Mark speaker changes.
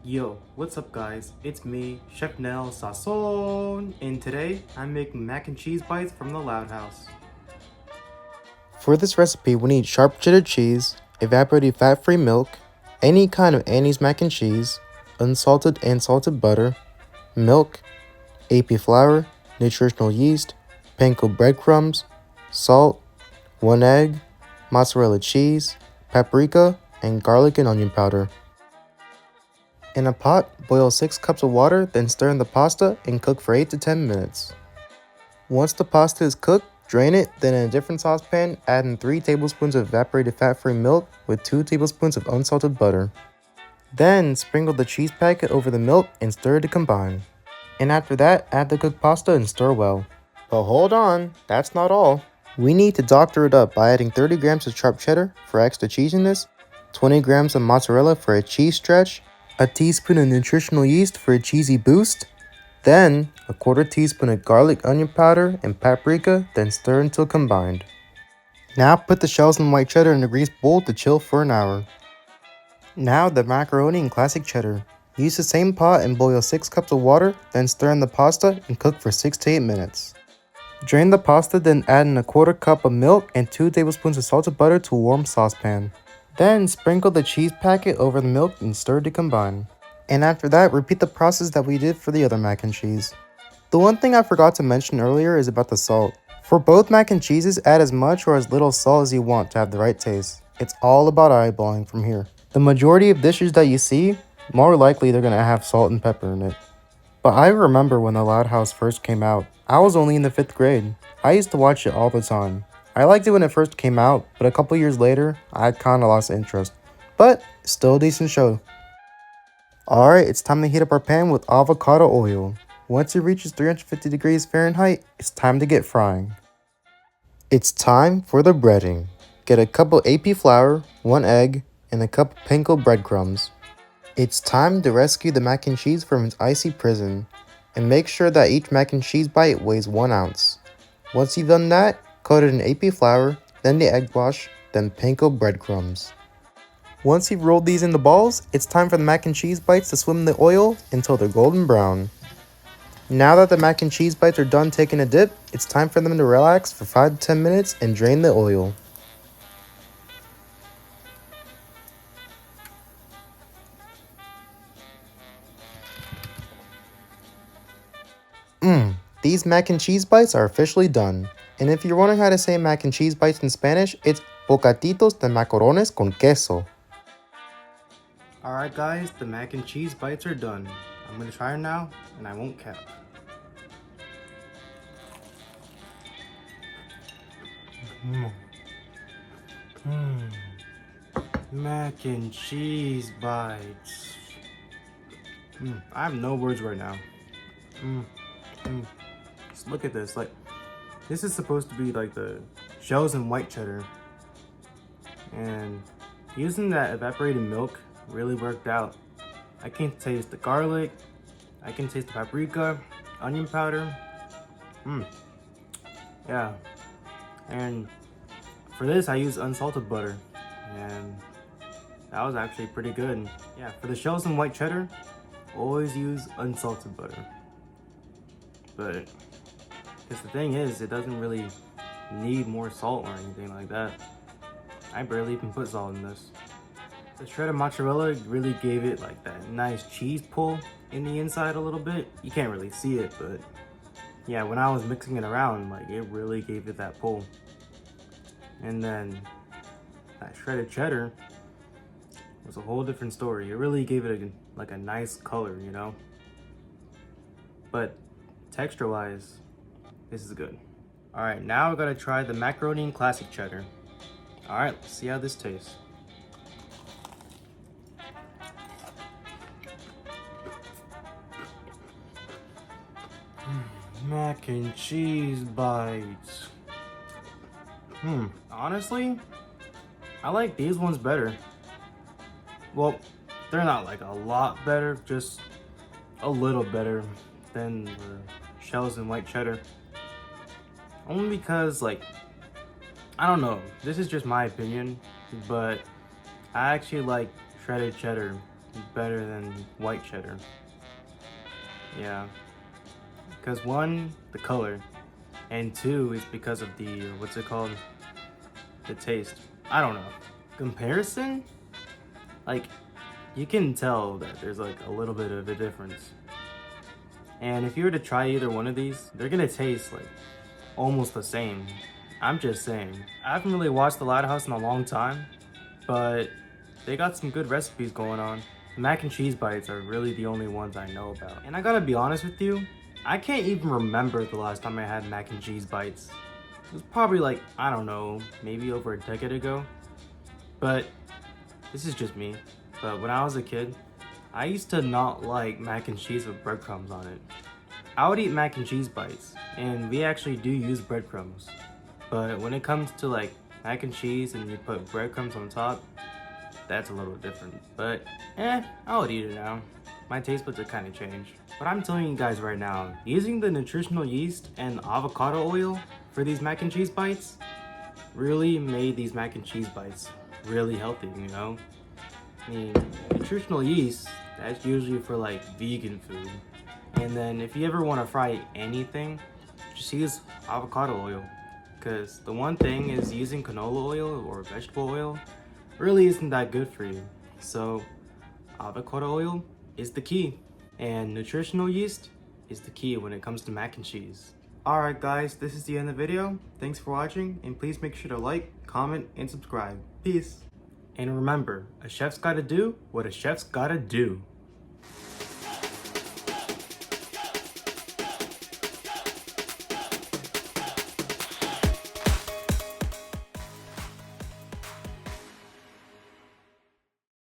Speaker 1: Yo, what's up guys? It's me, Chef Nel Sasson, and today I'm making mac and cheese bites from the Loud House. For this recipe, we need sharp cheddar cheese, evaporated fat-free milk, any kind of Annie's mac and cheese, unsalted and salted butter, milk, AP flour, nutritional yeast, panko breadcrumbs, salt, 1 egg, mozzarella cheese, paprika, and garlic and onion powder. In a pot, boil 6 cups of water, then stir in the pasta and cook for 8 to 10 minutes. Once the pasta is cooked, drain it, then in a different saucepan, add in 3 tablespoons of evaporated fat-free milk with 2 tablespoons of unsalted butter. Then, sprinkle the cheese packet over the milk and stir to combine. And after that, add the cooked pasta and stir well. But hold on, that's not all. We need to doctor it up by adding 30 grams of sharp cheddar for extra cheesiness, 20 grams of mozzarella for a cheese stretch, a teaspoon of nutritional yeast for a cheesy boost, then a quarter teaspoon of garlic onion powder and paprika, then stir until combined. Now put the shells and white cheddar in a greased bowl to chill for an hour. Now the macaroni and classic cheddar. Use the same pot and boil 6 cups of water, then stir in the pasta and cook for 6 to 8 minutes. Drain the pasta, then add in a quarter cup of milk and 2 tablespoons of salted butter to a warm saucepan. Then sprinkle the cheese packet over the milk and stir to combine. And after that, repeat the process that we did for the other mac and cheese. The one thing I forgot to mention earlier is about the salt. For both mac and cheeses, add as much or as little salt as you want to have the right taste. It's all about eyeballing from here. The majority of dishes that you see, more likely they're going to have salt and pepper in it. But I remember when the Loud House first came out. I was only in the 5th grade. I used to watch it all the time. I liked it when it first came out, but a couple years later, I kinda lost interest. But, still a decent show. Alright, it's time to heat up our pan with avocado oil. Once it reaches 350 degrees Fahrenheit, it's time to get frying. It's time for the breading. Get a cup of AP flour, 1 egg, and a cup of panko breadcrumbs. It's time to rescue the mac and cheese from its icy prison, and make sure that each mac and cheese bite weighs 1 ounce. Once you've done that, coat it in AP flour, then the egg wash, then panko breadcrumbs. Once you've rolled these into balls, it's time for the mac and cheese bites to swim in the oil until they're golden brown. Now that the mac and cheese bites are done taking a dip, it's time for them to relax for 5 to 10 minutes and drain the oil. These mac and cheese bites are officially done. And if you're wondering how to say mac and cheese bites in Spanish, it's bocatitos de macarrones con queso. Alright guys, the mac and cheese bites are done. I'm gonna try them now, and I won't cap. Mac and cheese bites. I have no words right now. Just look at this. Like, this is supposed to be like the shells and white cheddar, and using that evaporated milk really worked out. I can taste the garlic, I can taste the paprika, onion powder. Yeah. And for this I used unsalted butter, and that was actually pretty good. Yeah, for the shells and white cheddar, always use unsalted butter. But because the thing is, it doesn't really need more salt or anything like that. I barely even put salt in this. The shredded mozzarella really gave it like that nice cheese pull in the inside a little bit. You can't really see it, but yeah, when I was mixing it around, like, it really gave it that pull. And then that shredded cheddar was a whole different story. It really gave it like a nice color, you know? But texture-wise, this is good. All right, now I gotta try the macaroni and classic cheddar. All right, let's see how this tastes. Mac and cheese bites. Honestly, I like these ones better. Well, they're not like a lot better, just a little better than the shells and white cheddar. Only because, like, I don't know, this is just my opinion, but I actually like shredded cheddar better than white cheddar. Yeah, because one, the color, and two is because of the, what's it called? The taste. I don't know. Comparison? Like, you can tell that there's like a little bit of a difference. And if you were to try either one of these, they're gonna taste like almost the same. I'm just saying. I haven't really watched The Loud House in a long time, but they got some good recipes going on. The mac and cheese bites are really the only ones I know about. And I gotta be honest with you, I can't even remember the last time I had mac and cheese bites. It was probably like, I don't know, maybe over a decade ago. But this is just me. But when I was a kid, I used to not like mac and cheese with breadcrumbs on it. I would eat mac and cheese bites, and we actually do use breadcrumbs. But when it comes to like mac and cheese and you put breadcrumbs on top, that's a little different. But I would eat it now. My taste buds have kind of changed. But I'm telling you guys right now, using the nutritional yeast and avocado oil for these mac and cheese bites really made these mac and cheese bites really healthy, you know? I mean, nutritional yeast, that's usually for like vegan food. And then if you ever want to fry anything, just use avocado oil. Because the one thing is using canola oil or vegetable oil really isn't that good for you. So avocado oil is the key. And nutritional yeast is the key when it comes to mac and cheese. Alright guys, this is the end of the video. Thanks for watching, and please make sure to like, comment, and subscribe. Peace. And remember, a chef's gotta do what a chef's gotta do.